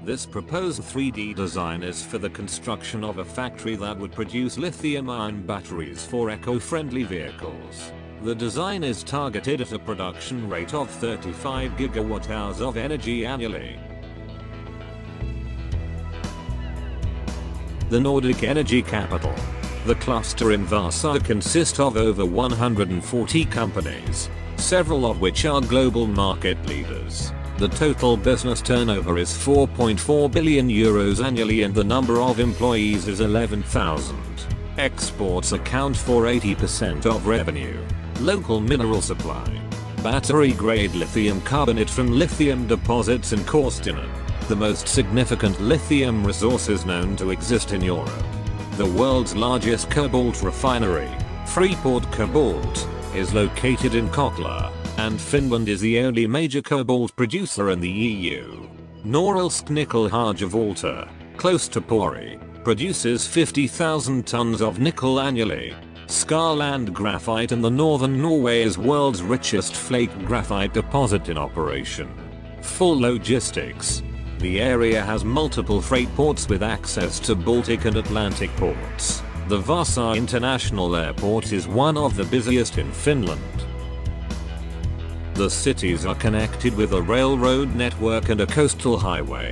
This proposed 3D design is for the construction of a factory that would produce lithium-ion batteries for eco-friendly vehicles. The design is targeted at a production rate of 35 gigawatt-hours of energy annually. The Nordic Energy Capital. The cluster in Vaasa consists of over 140 companies, several of which are global market leaders. The total business turnover is 4.4 billion euros annually and the number of employees is 11,000. Exports account for 80% of revenue. Local mineral supply. Battery-grade lithium carbonate from lithium deposits in Kaustinen, the most significant lithium resources known to exist in Europe. The world's largest cobalt refinery, Freeport Cobalt, is located in Kokkola, and Finland is the only major cobalt producer in the EU. Norilsk Nickel Harjavalta, close to Pori, produces 50,000 tons of nickel annually. Skarland Graphite in the northern Norway is world's richest flake graphite deposit in operation. Full logistics. The area has multiple freight ports with access to Baltic and Atlantic ports. The Vaasa International Airport is one of the busiest in Finland. The cities are connected with a railroad network and a coastal highway.